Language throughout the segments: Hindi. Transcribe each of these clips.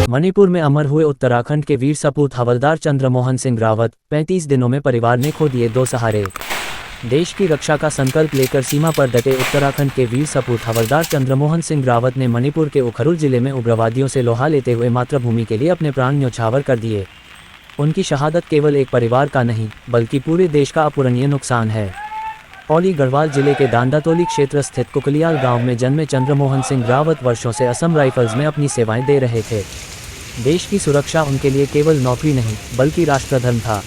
मणिपुर में अमर हुए उत्तराखंड के वीर सपूत हवलदार चंद्रमोहन सिंह रावत। 35 दिनों में परिवार ने खो दिए 2 सहारे। देश की रक्षा का संकल्प लेकर सीमा पर डटे उत्तराखंड के वीर सपूत हवलदार चंद्रमोहन सिंह रावत ने मणिपुर के उखरुल जिले में उग्रवादियों से लोहा लेते हुए मातृभूमि के लिए अपने प्राण न्यौछावर कर दिए। उनकी शहादत केवल एक परिवार का नहीं बल्कि पूरे देश का अपूरणीय नुकसान है। पौड़ी गढ़वाल जिले के दांडातोली क्षेत्र स्थित कुकलियाल गांव में जन्मे चंद्रमोहन सिंह रावत वर्षों से असम राइफल्स में अपनी सेवाएं दे रहे थे। देश की सुरक्षा उनके लिए केवल नौकरी नहीं बल्कि राष्ट्रधर्म था।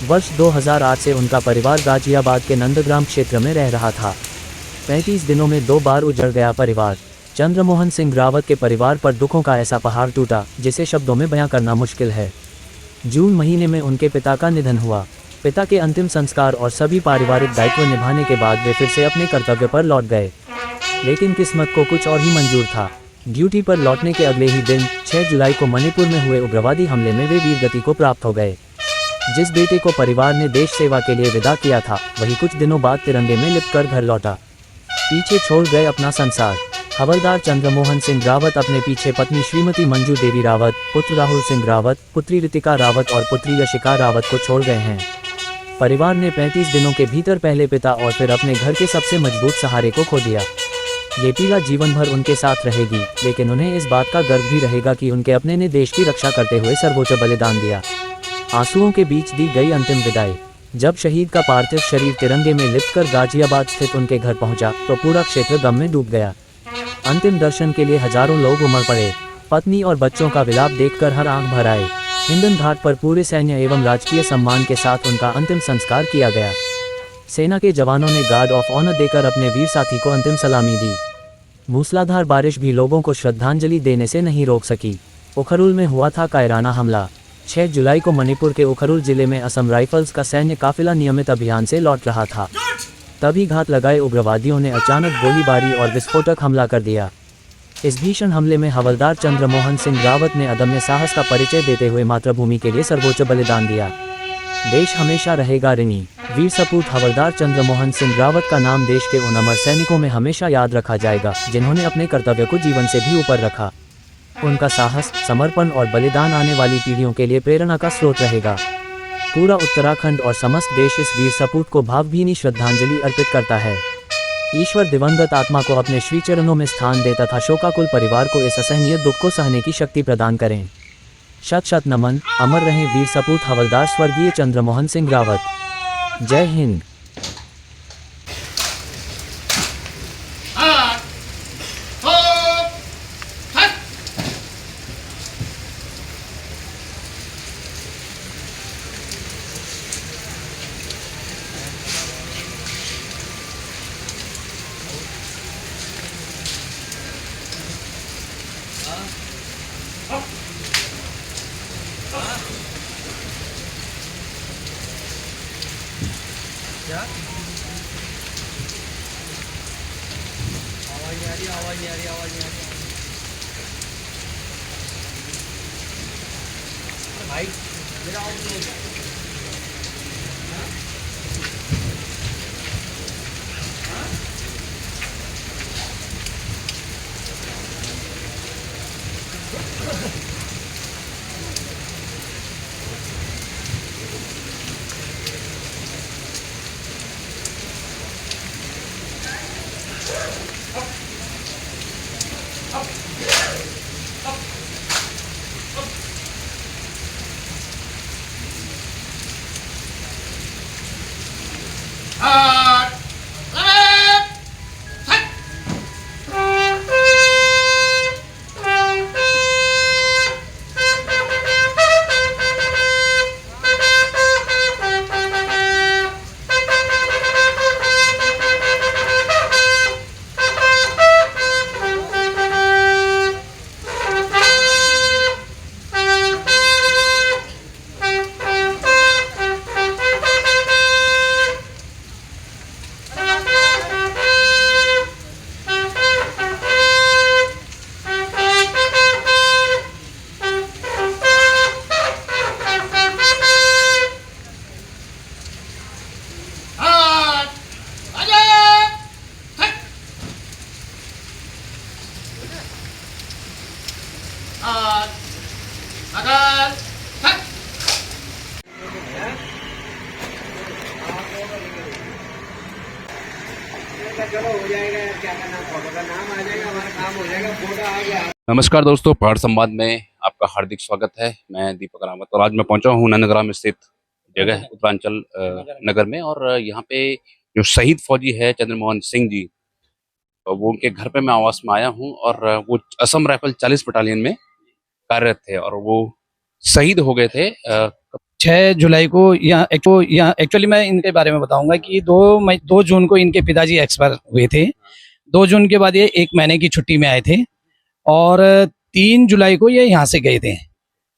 वर्ष 2008 से उनका परिवार गाजियाबाद के नंदग्राम क्षेत्र में रह रहा था। 35 दिनों में 2 बार उजड़ गया परिवार। चंद्रमोहन सिंह रावत के परिवार पर दुखों का ऐसा पहाड़ टूटा जिसे शब्दों में बयां करना मुश्किल है। जून महीने में उनके पिता का निधन हुआ। पिता के अंतिम संस्कार और सभी पारिवारिक दायित्व निभाने के बाद वे फिर से अपने कर्तव्य पर लौट गए। लेकिन किस्मत को कुछ और ही मंजूर था। ड्यूटी पर लौटने के अगले ही दिन 6 जुलाई को मणिपुर में हुए उग्रवादी हमले में वे वीरगति को प्राप्त हो गए। जिस बेटे को परिवार ने देश सेवा के लिए विदा किया था वही कुछ दिनों बाद तिरंगे में लिपटकर घर लौटा। पीछे छोड़ गए अपना संसार। हवलदार चंद्रमोहन सिंह रावत अपने पीछे पत्नी श्रीमती मंजू देवी रावत, पुत्र राहुल सिंह रावत, पुत्री ऋतिका रावत और पुत्री यशिका रावत को छोड़ गए हैं। परिवार ने 35 दिनों के भीतर पहले पिता और फिर अपने घर के सबसे मजबूत सहारे को खो दिया। ये पीड़ा जीवन भर उनके साथ रहेगी, लेकिन उन्हें इस बात का गर्व भी रहेगा कि उनके अपने ने देश की रक्षा करते हुए सर्वोच्च बलिदान दिया। आंसुओं के बीच दी गई अंतिम विदाई। जब शहीद का पार्थिव शरीर तिरंगे में लिपटकर गाजियाबाद स्थित उनके घर पहुंचा तो पूरा क्षेत्र गम में डूब गया। अंतिम दर्शन के लिए हजारों लोग उमड़ पड़े। पत्नी और बच्चों का विलाप देखकर हर आंख भर आए। हिंडन घाट पर पूरे सैन्य एवं राजकीय सम्मान के साथ उनका अंतिम संस्कार किया गया। सेना के जवानों ने गार्ड ऑफ ऑनर देकर अपने वीर साथी को अंतिम सलामी दी। मूसलाधार बारिश भी लोगों को श्रद्धांजलि देने से नहीं रोक सकी। उखरुल में हुआ था कायराना हमला। 6 जुलाई को मणिपुर के उखरुल जिले में असम राइफल्स का सैन्य काफिला नियमित अभियान से लौट रहा था। तभी घात लगाए उग्रवादियों ने अचानक गोलीबारी और विस्फोटक हमला कर दिया। इस भीषण हमले में हवलदार चंद्रमोहन सिंह रावत ने अदम्य साहस का परिचय देते हुए मातृभूमि के लिए सर्वोच्च बलिदान दिया। देश हमेशा रहेगा ऋणी। वीर सपूत हवलदार चंद्रमोहन सिंह रावत का नाम देश के उन अमर सैनिकों में हमेशा याद रखा जाएगा जिन्होंने अपने कर्तव्य को जीवन से भी ऊपर रखा। उनका साहस, समर्पण और बलिदान आने वाली पीढ़ियों के लिए प्रेरणा का स्रोत रहेगा। पूरा उत्तराखंड और समस्त देश इस वीर सपूत को भावभीनी श्रद्धांजलि अर्पित करता है। ईश्वर दिवंगत आत्मा को अपने श्री चरणों में स्थान दे तथा शोकाकुल परिवार को इस असहनीय दुख को सहने की शक्ति प्रदान करें। शत शत नमन। अमर रहें वीर सपूत हवलदार स्वर्गीय चंद्रमोहन सिंह रावत। जय हिंद। क्या आवाज नहीं आ रही, आवाज नहीं आ रही, आवाज नहीं आ रही। भाई मेरा आवाज नहीं हो गया। नमस्कार दोस्तों, पहाड़ संवाद में आपका हार्दिक स्वागत है। मैं दीपक रावत और आज मैं पहुंचा हूं नंदग्राम स्थित जगह उत्तरांचल नगर में। और यहाँ पे जो शहीद फौजी है चंद्रमोहन सिंह जी, वो उनके घर पे मैं आवास में आया हूं। और वो असम राइफल 40 बटालियन में कार्यरत थे और वो शहीद हो गए थे 6 जुलाई को। यहाँ एक्चुअली मैं इनके बारे में बताऊंगा कि 2 जून को इनके पिताजी एक्सपायर हुए थे। 2 जून के बाद ये 1 महीने की छुट्टी में आए थे और 3 जुलाई को ये यहाँ से गए थे।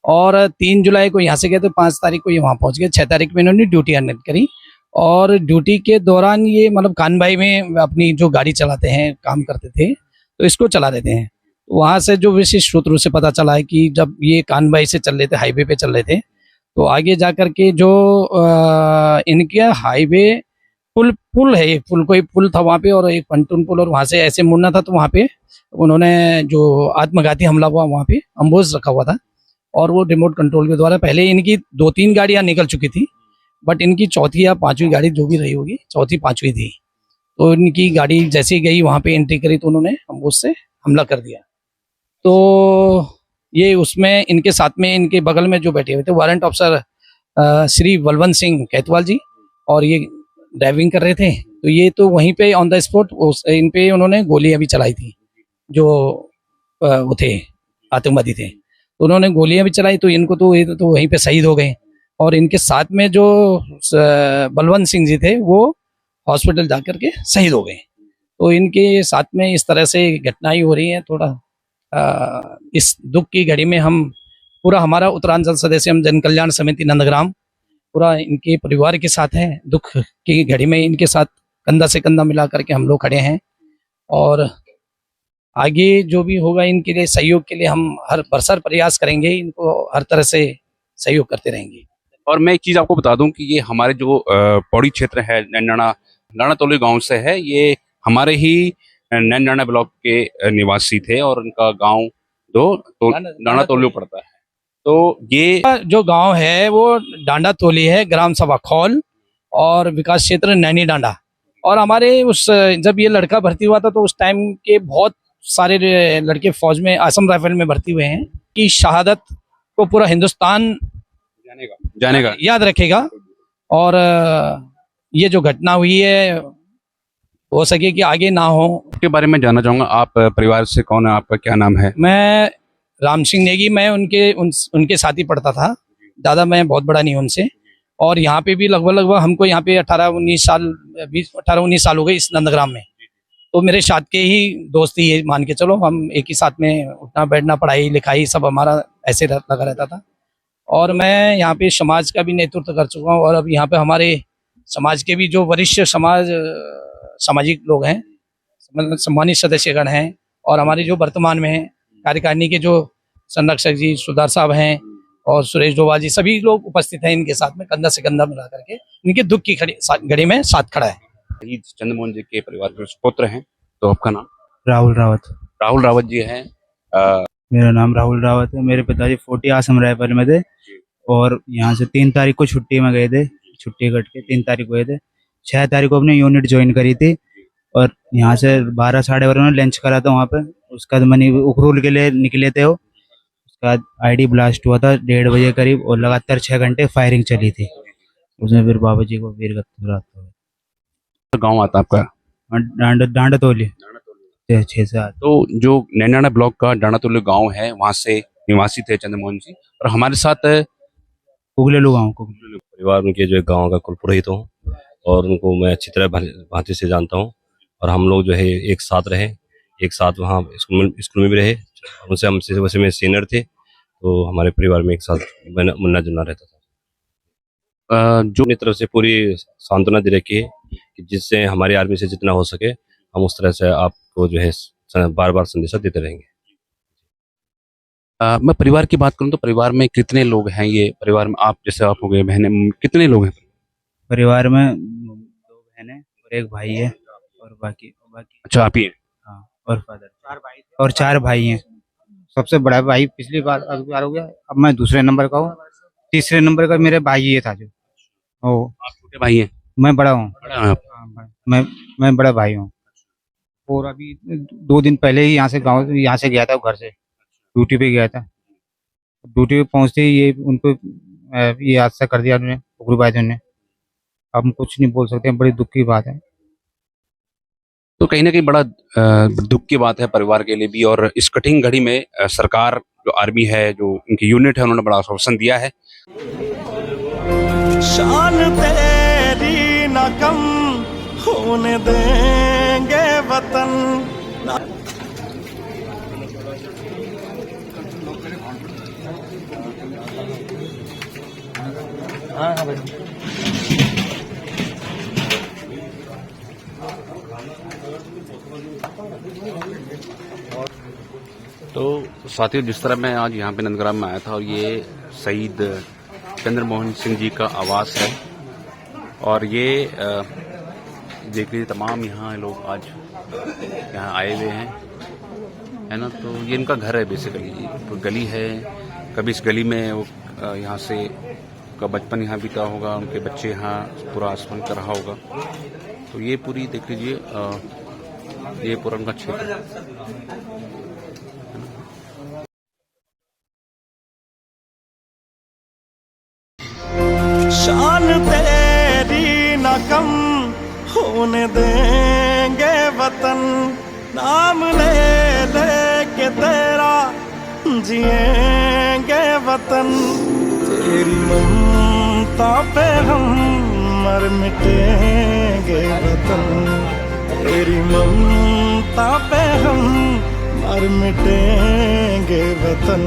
और 3 जुलाई को यहाँ से गए तो 5 तारीख को ये वहाँ पहुँच गए। 6 तारीख में इन्होंने ड्यूटी अटेंड करी और ड्यूटी के दौरान ये मतलब कानबाई में अपनी जो गाड़ी चलाते हैं, काम करते थे, तो इसको चला देते हैं। वहाँ से जो विशिष्ट सूत्रों से पता चला है कि जब ये कानबाई से चल रहे थे, हाईवे पे चल रहे थे, तो आगे जा कर के जो इनके हाईवे पुल है, एक पुल था वहाँ पे और एक पंटून पुल, और वहाँ से ऐसे मुड़ना था तो वहाँ पे उन्होंने जो आत्मघाती हमला हुआ वहाँ पे अम्बुज रखा हुआ था और वो रिमोट कंट्रोल के द्वारा पहले इनकी 2-3 गाड़ियाँ निकल चुकी थी, बट इनकी चौथी या पांचवी गाड़ी जो भी रही होगी, चौथी पांचवी थी, तो इनकी गाड़ी जैसे ही गई वहाँ पे एंट्री करी तो उन्होंने अम्बुज से हमला कर दिया। तो ये उसमें इनके साथ में इनके बगल में जो बैठे हुए थे वारंट ऑफिसर श्री बलवंत सिंह कैतवाल जी, और ये ड्राइविंग कर रहे थे। तो ये तो वहीं पे ऑन द स्पॉट इन पे उन्होंने गोलियां भी चलाई थी, जो वो थे आतंकवादी थे, तो उन्होंने गोलियां भी चलाई, तो इनको तो वहीं पे शहीद हो गए। और इनके साथ में जो बलवंत सिंह जी थे वो हॉस्पिटल जाकर के शहीद हो गए। तो इनके साथ में इस तरह से घटनाएं हो रही हैं। थोड़ा इस दुख की घड़ी में हम पूरा हमारा उत्तरांचल सदस्य हम जन कल्याण समिति नंदग्राम पूरा इनके परिवार के साथ है। दुख की घड़ी में इनके साथ कंधा से कंधा मिला करके हम लोग खड़े हैं और आगे जो भी होगा इनके लिए सहयोग के लिए हम हर भरसक प्रयास करेंगे, इनको हर तरह से सहयोग करते रहेंगे। और मैं एक चीज आपको बता दूं कि ये हमारे जो पौड़ी क्षेत्र है, नानातोली गांव से है। ये हमारे ही नैनाना ब्लॉक के निवासी थे और उनका गांव नानातोली पड़ता है। तो ये जो गांव है वो डांडा तोली है, ग्राम सभा खौल और विकास क्षेत्र नैनी डांडा। और हमारे उस जब ये लड़का भर्ती हुआ था तो उस टाइम के बहुत सारे लड़के फौज में असम राइफल में भर्ती हुए हैं कि शहादत को पूरा हिंदुस्तान जानेगा याद रखेगा। और ये जो घटना हुई है हो सके कि आगे ना हो। के बारे में जानना चाहूंगा। आप परिवार से कौन है, आपका क्या नाम है? मैं राम सिंह नेगी, मैं उनके साथ ही पढ़ता था। दादा मैं बहुत बड़ा नहीं उनसे। और यहाँ पे भी लगभग हमको यहाँ पे 18-19 साल हो गए इस नंदग्राम में। तो मेरे साथ के ही दोस्त ही ये मान के चलो, हम एक ही साथ में उठना बैठना, पढ़ाई लिखाई सब हमारा ऐसे लगा रहता था। और मैं यहाँ पे समाज का भी नेतृत्व कर चुका हूँ और अब यहाँ पे हमारे समाज के भी जो वरिष्ठ सामाजिक लोग हैं, सम्मानित सदस्यगण हैं, और हमारे जो वर्तमान में हैं कार्यकारिणी के जो संरक्षक जी सुधार साहब हैं और सुरेश डोभाल जी, सभी लोग उपस्थित हैं इनके साथ में, कंधा से कंधा मिला करके इनके दुख की घड़ी में साथ खड़ा है। शहीद चंद्रमोहन जी के परिवार के पुत्र हैं। तो आपका नाम? राहुल रावत। राहुल रावत जी हैं। मेरा नाम राहुल रावत है। मेरे पिताजी 40 असम राइफल में थे और यहाँ से 3 तारीख को छुट्टी में गए थे। छुट्टी कट के 3 तारीख को गए थे। 6 तारीख को अपनी यूनिट ज्वाइन करी थी और यहाँ से 12 साढ़े 12 में लंच करा था वहाँ पे। उसका मैंने उखरूल के लिए निकले थे। उसके बाद आईडी ब्लास्ट हुआ था 1:30 बजे करीब और लगातार 6 घंटे फायरिंग चली थी। उसमें फिर बाबा जी को वीरगति प्राप्त हुआ। गाँव आता आपका? डांडा तोली 6-7। तो जो नैनाना ब्लॉक का डांडातोली गांव है, वहां से निवासी थे चंद्रमोहन जी। और हमारे साथ कुगलेलू गाँव को परिवार उनके जो गांव का कुल पुरोहित हूँ और उनको मैं अच्छी तरह भांति से जानता हूँ। और हम लोग जो है एक साथ रहे, एक साथ वहाँ स्कूल में भी रहे। उनसे हम वैसे में सीनियर थे, तो हमारे परिवार में एक साथ मिलना जुलना रहता था। जो अपनी तरफ से पूरी सांत्वना दे रखी है कि जिससे हमारी आर्मी से जितना हो सके हम उस तरह से आपको जो है बार बार संदेशा देते रहेंगे। मैं परिवार की बात करूं तो परिवार में कितने लोग हैं? ये परिवार में आप जैसे आप हो गए, बहनें, कितने लोग हैं परिवार में? 2 बहनें और 1 भाई है और बाकी। अच्छा, आप ही हैं? हाँ, और फादर 4 भाई हैं। सबसे बड़ा भाई पिछली बार हो गया, अब मैं दूसरे नंबर का हूँ। तीसरे नंबर का मेरे भाई ये था जो आप छोटे भाई हैं? मैं बड़ा हूँ। बड़ा हैं आप? मैं बड़ा भाई हूँ। और अभी 2 दिन पहले ही यहाँ से गया था, घर से ड्यूटी पे गया था। ड्यूटी पे पहुंचते ही ये उनको ये हादसा कर दिया उन्होंने, उग्रवादियों ने। अब हम कुछ नहीं बोल सकते, बड़ी दुख की बात है। तो कहीं ना कहीं बड़ा दुख की बात है परिवार के लिए भी, और इस कठिन घड़ी में सरकार, जो आर्मी है, जो उनकी यूनिट है, उन्होंने बड़ा आश्वासन दिया है। शान तेरी ना कम होने देंगे वतन। तो साथियों, जिस तरह मैं आज यहाँ पे नंदग्राम में आया था, और ये शहीद चंद्रमोहन सिंह जी का आवास है, और ये देख लीजिए तमाम यहाँ लोग आज यहाँ आए हुए हैं, है ना। तो ये इनका घर है बेसिकली, तो गली है। कभी इस गली में वो यहाँ से का बचपन यहाँ बीता होगा, उनके बच्चे यहाँ पूरा आसमान कर रहा होगा। तो ये पूरी देख लीजिए, ये पूरा उनका क्षेत्र। शान तेरी ना कम होने देंगे वतन। नाम ले लेके तेरा जिएंगे वतन। तेरी ममता पे हम मर मिटेंगे वतन। तेरी ममता पे हम मर मिटेंगे वतन।